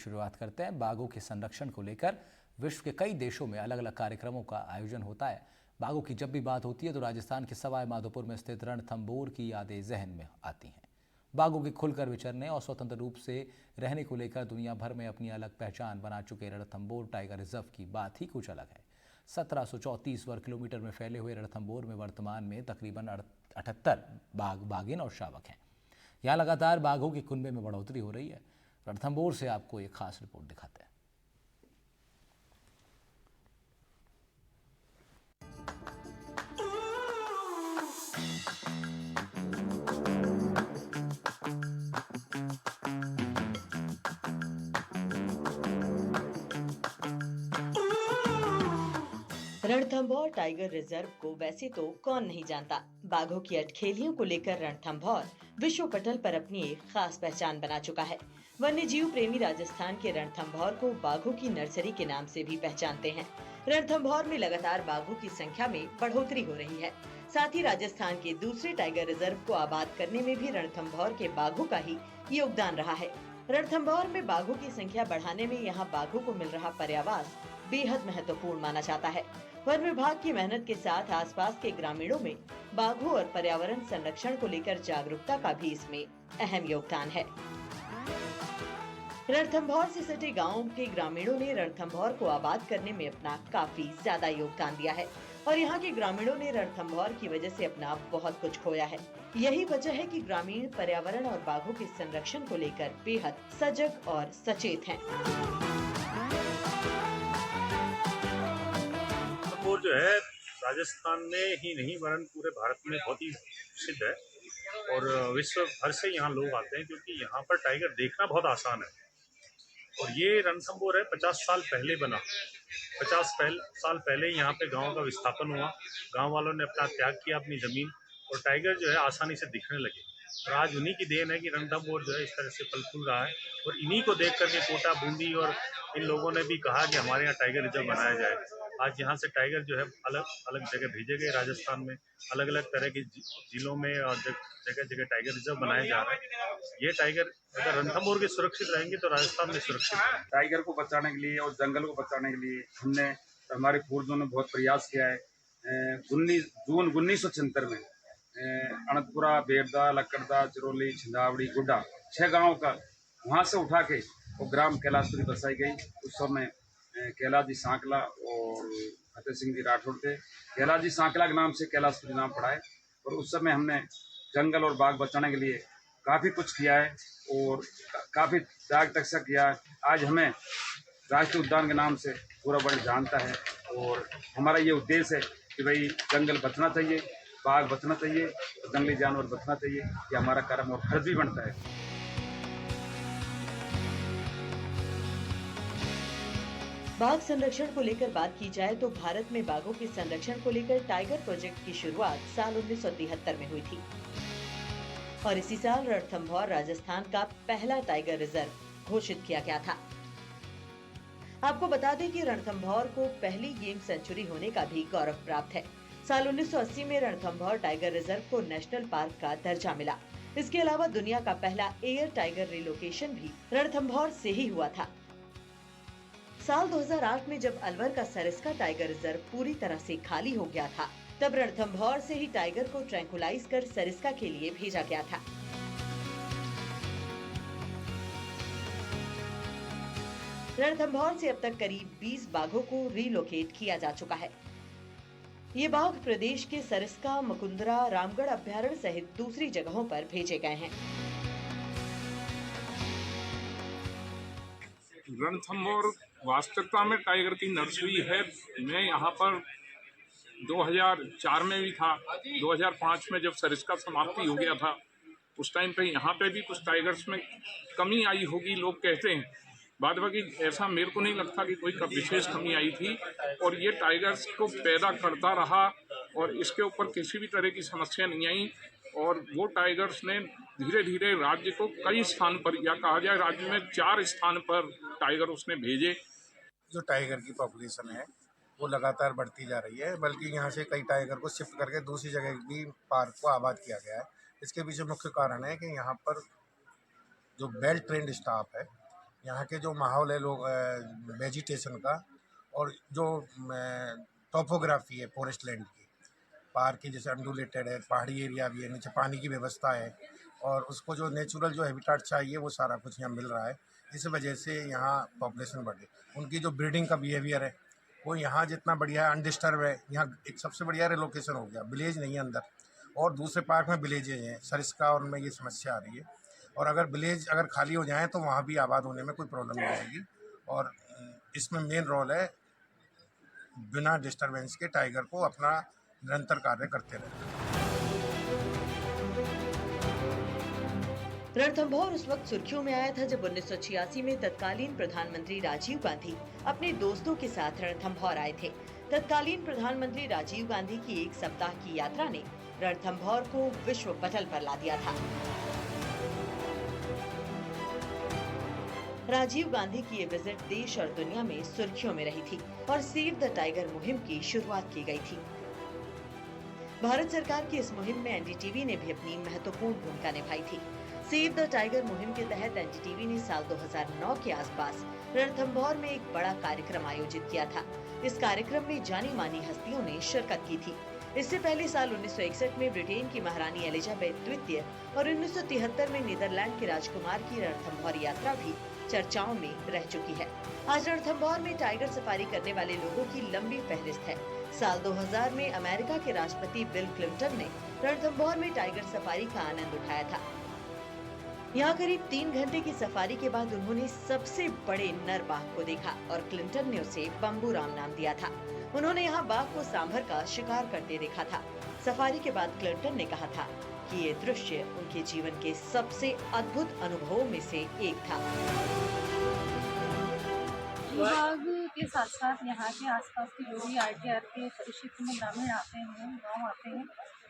शुरुआत करते हैं। बाघों के संरक्षण को लेकर विश्व के कई देशों में अलग अलग कार्यक्रमों का आयोजन होता है। बाघों की जब भी बात होती है तो राजस्थान के सवाई माधोपुर में स्थित रणथंभौर की यादें जहन में आती हैं। बाघों के खुलकर विचरने और स्वतंत्र रूप से रहने को लेकर दुनिया भर में अपनी अलग पहचान बना चुके रणथंभौर टाइगर रिजर्व की बात ही कुछ अलग है। 1734 वर्ग किलोमीटर में फैले हुए रणथंभौर में वर्तमान में तकरीबन 78 बाघ, बाघिन और शावक हैं। यहाँ लगातार बाघों के कुनबे में बढ़ोतरी हो रही है। रणथंभौर से आपको एक खास रिपोर्ट दिखाते हैं। रणथंभौर टाइगर रिजर्व को वैसे तो कौन नहीं जानता। बाघों की अटखेलियों को लेकर रणथंभौर विश्व पटल पर अपनी एक खास पहचान बना चुका है। वन्य जीव प्रेमी राजस्थान के रणथंभौर को बाघों की नर्सरी के नाम से भी पहचानते हैं। रणथंभौर में लगातार बाघों की संख्या में बढ़ोतरी हो रही है। साथ ही राजस्थान के दूसरे टाइगर रिजर्व को आबाद करने में भी रणथंभौर के बाघों का ही योगदान रहा है। रणथंभौर में बाघों की संख्या बढ़ाने में यहाँ बाघों को मिल रहा पर्यावास बेहद महत्वपूर्ण माना जाता है। वन विभाग की मेहनत के साथ आसपास के ग्रामीणों में बाघों और पर्यावरण संरक्षण को लेकर जागरूकता का भी इसमें अहम योगदान है। रणथंभौर से सटे गांवों के ग्रामीणों ने रणथंभौर को आबाद करने में अपना काफी ज्यादा योगदान दिया है और यहाँ के ग्रामीणों ने रणथंभौर की वजह से अपना बहुत कुछ खोया है। यही वजह है कि ग्रामीण पर्यावरण और बाघों के संरक्षण को लेकर बेहद सजग और सचेत हैं। रणथंभौर जो है राजस्थान में ही नहीं वरन पूरे भारत में बहुत ही प्रसिद्ध है और विश्व भर से यहाँ लोग आते हैं क्योंकि यहाँ पर टाइगर देखना बहुत आसान है। और ये रणथंभौर है 50 साल पहले बना। 50 साल पहले यहाँ पे गांव का विस्थापन हुआ। गांव वालों ने अपना त्याग किया अपनी जमीन और टाइगर जो है आसानी से दिखने लगे। और आज उन्हीं की देन है कि रणथंभौर जो है इस तरह से फल फूल रहा है और इन्हीं को देख करके कोटा, बूंदी और इन लोगों ने भी कहा कि हमारे यहाँ टाइगर रिजर्व बनाया जाए। आज यहाँ से टाइगर जो है अलग अलग जगह भेजे गए। राजस्थान में अलग अलग तरह के जिलों में और जगह जगह टाइगर रिजर्व बनाए जा रहे हैं। ये टाइगर अगर रणथंभौर के सुरक्षित रहेंगे तो राजस्थान में सुरक्षित रहेंगे। टाइगर को बचाने के लिए और जंगल को बचाने के लिए हमने हमारे पूर्वजों ने बहुत प्रयास किया है। 19 जून 1976 में अनंतपुरा, बेरदा, लक्कड़दा, चिरौली, छिंदावड़ी, गुड्डा 6 गाँव का वहाँ से उठा के वो ग्राम कैलाशपुरी बसाई गई। उस समय कैलाश जी सांकला और फतेह सिंह जी राठौड़ थे। कैलाश जी सांकला के नाम से कैलाशपुरी नाम पड़ा है। और उस समय हमने जंगल और बाग बचाने के लिए काफ़ी कुछ किया है और काफ़ी त्याग तपस्या किया है। आज हमें राष्ट्रीय उद्यान के नाम से पूरा वर्ल्ड जानता है और हमारा ये उद्देश्य है कि भाई जंगल बचना चाहिए, बाघ बचना चाहिए, जंगली जानवर बचना चाहिए। ये हमारा कर्म और फर्ज भी बनता है। बाघ संरक्षण को लेकर बात की जाए तो भारत में बाघों के संरक्षण को लेकर टाइगर प्रोजेक्ट की शुरुआत साल 1973 में हुई थी और इसी साल रणथंभौर राजस्थान का पहला टाइगर रिजर्व घोषित किया गया था। आपको बता दें कि रणथंभौर को पहली गेम सेंचुरी होने का भी गौरव प्राप्त है। साल 1980 में रणथंभौर टाइगर रिजर्व को नेशनल पार्क का दर्जा मिला। इसके अलावा दुनिया का पहला एयर टाइगर रिलोकेशन भी रणथंभौर से ही हुआ था। साल 2008 में जब अलवर का सरिस्का टाइगर रिजर्व पूरी तरह से खाली हो गया था, तब रणथंभौर से ही टाइगर को ट्रैंकुलाइज कर सरिस्का के लिए भेजा गया था। रणथंभौर से अब तक करीब 20 बाघों को रिलोकेट किया जा चुका है। ये बाघ प्रदेश के सरिस्का, मुकुंदरा, रामगढ़ अभ्यारण्य सहित दूसरी जगहों पर भेजे गए हैं। रणथंभौर वास्तविकता में टाइगर की नर्सरी है। मैं यहाँ पर 2004 में भी था। 2005 में जब सरिस्का समाप्ति हो गया था उस टाइम पे यहाँ पे भी कुछ टाइगर्स में कमी आई होगी, लोग कहते हैं। बाद बाकी ऐसा मेरे को नहीं लगता कि कोई विशेष कमी आई थी और ये टाइगर्स को पैदा करता रहा और इसके ऊपर किसी भी तरह की समस्या नहीं आई और वो टाइगर्स ने धीरे धीरे राज्य को कई स्थान पर, या कहा जाए राज्य में 4 स्थान पर टाइगर उसने भेजे। जो टाइगर की पॉपुलेशन है वो लगातार बढ़ती जा रही है, बल्कि यहाँ से कई टाइगर को शिफ्ट करके दूसरी जगह भी पार्क को आबाद किया गया है। इसके पीछे मुख्य कारण है कि यहाँ पर जो वेल ट्रेंड स्टाफ है यहाँ के जो माहौल है लोग वेजिटेशन का, और जो टोपोग्राफी है फॉरेस्ट लैंड की, पार्क की जैसे अंडुलेटेड है, पहाड़ी एरिया भी है, नीचे पानी की व्यवस्था है, और उसको जो नेचुरल जो हैबिटेट चाहिए वो सारा कुछ यहाँ मिल रहा है। इस वजह से यहाँ पॉपुलेशन बढ़ी। उनकी जो ब्रीडिंग का बिहेवियर है वो यहाँ जितना बढ़िया है, अनडिस्टर्ब है। यहाँ एक सबसे बढ़िया रिलोकेशन हो गया, विलेज नहीं है अंदर, और दूसरे पार्क में विलेजेज हैं सरिस्का, और उनमें ये समस्या आ रही है। और अगर विलेज अगर खाली हो जाएँ तो वहाँ भी आबाद होने में कोई प्रॉब्लम नहीं आएगी। और इसमें मेन रोल है बिना डिस्टरबेंस के टाइगर को अपना निरंतर कार्य करते रहना। रणथंभौर उस वक्त सुर्खियों में आया था जब 1986 में तत्कालीन प्रधानमंत्री राजीव गांधी अपने दोस्तों के साथ रणथंभौर आए थे। तत्कालीन प्रधानमंत्री राजीव गांधी की एक सप्ताह की यात्रा ने रणथंभौर को विश्व पटल पर ला दिया था। राजीव गांधी की ये विजिट देश और दुनिया में सुर्खियों में रही थी और सेव द टाइगर मुहिम की शुरुआत की गई थी। भारत सरकार की इस मुहिम में एनडीटीवी ने भी अपनी महत्वपूर्ण भूमिका निभाई थी। सेव द टाइगर मुहिम के तहत एनडीटीवी ने साल 2009 के आसपास रणथंभौर में एक बड़ा कार्यक्रम आयोजित किया था। इस कार्यक्रम में जानी मानी हस्तियों ने शिरकत की थी। इससे पहले साल 1961 में ब्रिटेन की महारानी एलिजाबेथ द्वितीय और 1973 में नीदरलैंड के राजकुमार की रणथंभौर यात्रा भी चर्चाओं में रह चुकी है। आज रणथंभौर में टाइगर सफारी करने वाले लोगों की लंबी फहरिस्त है। साल 2000 में अमेरिका के राष्ट्रपति बिल क्लिंटन ने रणथंभौर में टाइगर सफारी का आनंद उठाया था। यहाँ करीब 3 घंटे की सफारी के बाद उन्होंने सबसे बड़े नर बाघ को देखा और क्लिंटन ने उसे बम्बू राम नाम दिया था। उन्होंने यहाँ बाघ को सांभर का शिकार करते देखा था। सफारी के बाद क्लिंटन ने कहा था कि ये दृश्य उनके जीवन के सबसे अद्भुत अनुभवों में से एक था। बाघ के साथ साथ यहाँ के आसपास के जो भी आरटीआर के परिक्षेत्र में ग्रामीण आते हैं, गांव आते हैं,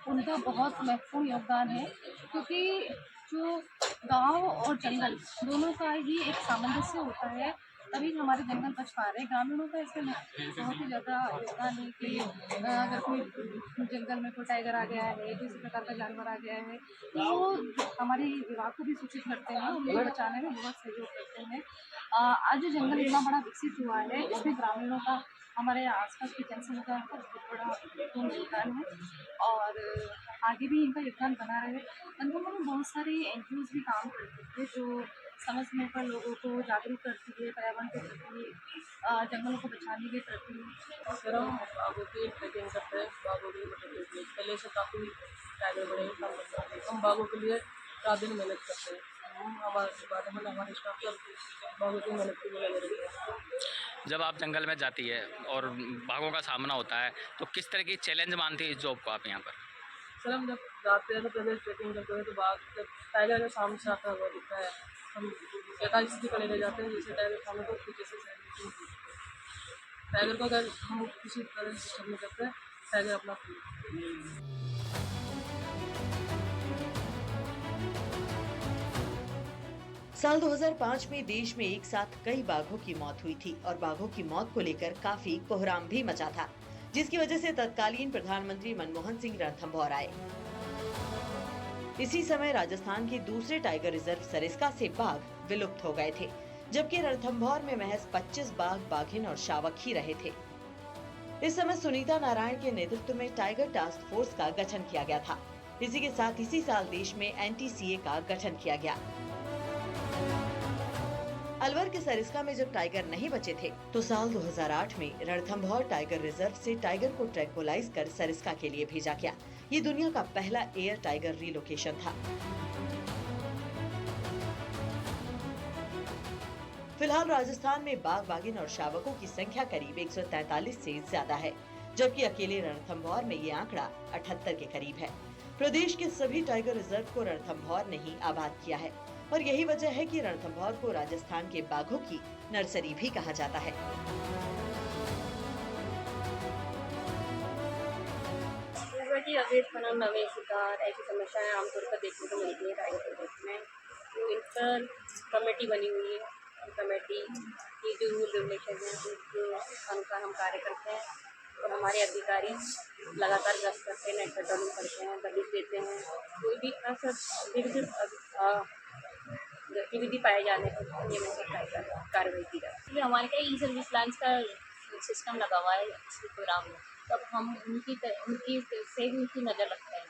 उनका बहुत महत्वपूर्ण योगदान है, क्योंकि जो गांव और जंगल दोनों का ही एक सामंजस्य होता है, तभी हमारे जंगल बच पा रहे हैं। ग्रामीणों का इसमें बहुत ही ज़्यादा योगदान है कि अगर कोई जंगल में कोई टाइगर आ गया है, किसी प्रकार का जानवर आ गया है, तो वो हमारे विभाग को भी सूचित करते हैं, उनको बचाने में बहुत सहयोग करते हैं। आज जो जंगल इतना बड़ा विकसित हुआ है, इसमें ग्रामीणों का, हमारे आसपास की जनसंख्या का बहुत बड़ा योगदान है और आगे भी इनका योगदान बना रहे। रणथंभौर में बहुत सारे एनजीओज भी काम करते थे जो समय समय पर लोगों को जागरूक करती है पर्यावरण के प्रति, जंगलों को बचाने के प्रति। सर हम बाघों की ट्रेकिंग करते हैं, बाघों की पहले से काफ़ी टाइगर बड़े काम करते हैं। हम बाघों के लिए रात दिन मेहनत करते हैं। हमारे स्टाफ सब बाघों की मेहनत के लिए लगे रहते हैं। जब आप जंगल में जाती है और बाघों का सामना होता है तो किस तरह की चैलेंज मानती है इस जॉब को आप यहाँ पर? सर हम जब जाते हैं तो पहले ट्रेकिंग करते हैं तो बाघ जब टाइगर के सामने से आता हुआ दिखता है, हम 45 की खड़े रह जाते हैं, जैसे टाइगर सामने को पीछे से टाइगर को अगर हम किसी तरह से डिस्टर्ब नहीं करते हैं, टाइगर अपना साल 2005 में देश में एक साथ कई बाघों की मौत हुई थी और बाघों की मौत को लेकर काफी कोहराम भी मचा था, जिसकी वजह से तत्कालीन प्रधानमंत्री मनमोहन सिंह रणथंभौर आए। इसी समय राजस्थान के दूसरे टाइगर रिजर्व सरिस्का से बाघ विलुप्त हो गए थे, जबकि रणथंभौर में महज 25 बाघ, बाघिन और शावक ही रहे थे। इस समय सुनीता नारायण के नेतृत्व में टाइगर टास्क फोर्स का गठन किया गया था। इसी के साथ इसी साल देश में NTCA का गठन किया गया। अलवर के सरिस्का में जब टाइगर नहीं बचे थे तो साल 2008 में रणथंभौर टाइगर रिजर्व से टाइगर को ट्रैंक्विलाइज कर सरिस्का के लिए भेजा गया। ये दुनिया का पहला एयर टाइगर रिलोकेशन था। फिलहाल राजस्थान में बाघ, बाघिन और शावकों की संख्या करीब 143 से ज्यादा है, जबकि अकेले रणथंभौर में ये आंकड़ा 78 के करीब है। प्रदेश के सभी टाइगर रिजर्व को रणथंभौर ने ही आबाद किया है और यही वजह है कि रणथंभौर को राजस्थान के बाघों की नर्सरी भी कहा जाता है। अवैध खनन, अवैध शिकार, ऐसी समस्याएं आमतौर पर देखने को मिलती है टाइगर प्रोजेक्ट में। तो इन पर कमेटी बनी हुई है, कमेटी की जो रूल रेगुलेशन है उसके अनुसार हम कार्य करते हैं और हमारे अधिकारी लगातार गश्त करते हैं, नेट पेट्रोलिंग करते हैं, दबिश देते हैं। कोई भी असंदिग्ध गतिविधि पाए जाने पर नियमों की कार्रवाई की जाती है। हमारे क्या ई सर्विस प्लान्स का सिस्टम लगा हुआ है इस प्रोग्राम में, तो अब हम उनकी से भी उनकी नज़र रखते हैं।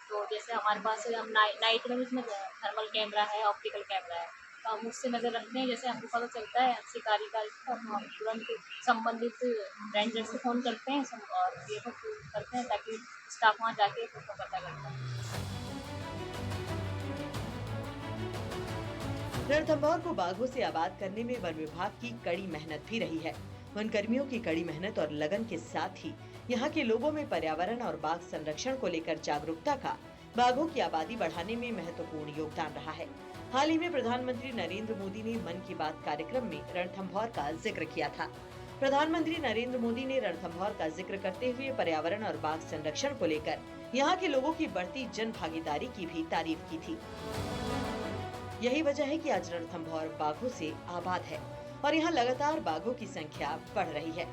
तो जैसे हमारे पास हम नाइट में उसमें थर्मल कैमरा है, ऑप्टिकल कैमरा है, तो हम उससे नज़र रखते हैं। जैसे हमको पता चलता है शिकारी का, तो हम तुरंत संबंधित रेंजर से फ़ोन करते हैं और ये करते हैं ताकि स्टाफ वहाँ जाके उसको पता करता है। रणथंभौर को बाघों से आबाद करने में वन विभाग की कड़ी मेहनत भी रही है। वन कर्मियों की कड़ी मेहनत और लगन के साथ ही यहाँ के लोगों में पर्यावरण और बाघ संरक्षण को लेकर जागरूकता का बाघों की आबादी बढ़ाने में महत्वपूर्ण योगदान रहा है। हाल ही में प्रधानमंत्री नरेंद्र मोदी ने मन की बात कार्यक्रम में रणथंभौर का जिक्र किया था। प्रधानमंत्री नरेंद्र मोदी ने रणथंभौर का जिक्र करते हुए पर्यावरण और बाघ संरक्षण को लेकर यहाँ के लोगों की बढ़ती जन भागीदारी की भी तारीफ की थी। यही वजह है कि आज रणथंभौर बाघों से आबाद है और यहाँ लगातार बाघों की संख्या बढ़ रही है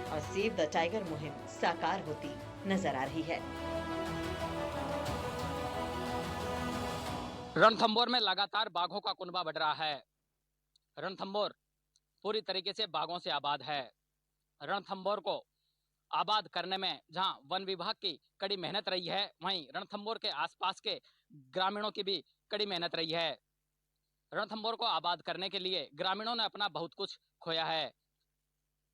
और सेव द टाइगर मुहिम साकार होती नजर आ रही है। रणथंभौर में लगातार बाघों का कुनबा बढ़ रहा है। रणथंभौर पूरी तरीके से बाघों से आबाद है। रणथंभौर को आबाद करने में जहां वन विभाग की कड़ी मेहनत रही है, वहीं रणथंभौर के आसपास के ग्रामीणों की भी कड़ी मेहनत रही है। रणथंभौर को आबाद करने के लिए ग्रामीणों ने अपना बहुत कुछ खोया है।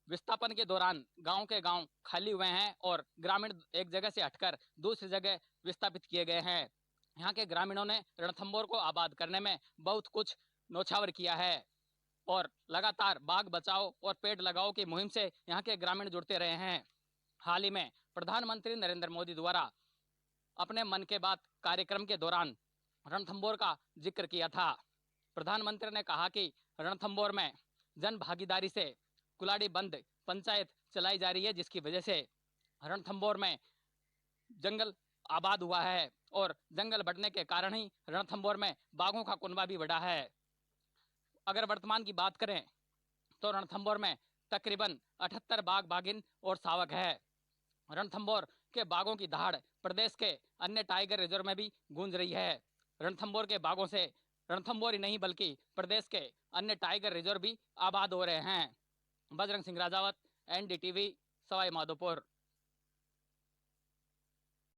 विस्थापन के दौरान गांव के गांव खाली हुए हैं और ग्रामीण एक जगह से हटकर दूसरी जगह विस्थापित किए गए हैं। यहाँ के ग्रामीणों ने रणथंभौर को आबाद करने में बहुत कुछ न्योछावर किया है और लगातार बाघ बचाओ और पेड़ लगाओ की मुहिम से यहाँ के ग्रामीण जुड़ते रहे हैं। हाल ही में प्रधानमंत्री नरेंद्र मोदी द्वारा अपने मन के बात कार्यक्रम के दौरान रणथंभौर का जिक्र किया था। प्रधानमंत्री ने कहा कि रणथंभौर में जन भागीदारी से कुलाड़ी बंद पंचायत चलाई जा रही है, जिसकी वजह से रणथंभौर में जंगल आबाद हुआ है और जंगल बढ़ने के कारण ही रणथंभौर में बाघों का कुनबा भी बढ़ा है। अगर वर्तमान की बात करें तो रणथंभौर में तकरीबन 78 बाघ बाघिन और सावक है। रणथंभौर के बाघों की दहाड़ प्रदेश के अन्य टाइगर रिजर्व में भी गूंज रही है। रणथंभौर के बाघों से रणथंभौर ही नहीं बल्कि प्रदेश के अन्य टाइगर रिजर्व भी आबाद हो रहे हैं। बजरंग सिंह राजावत, NDTV, सवाई माधोपुर।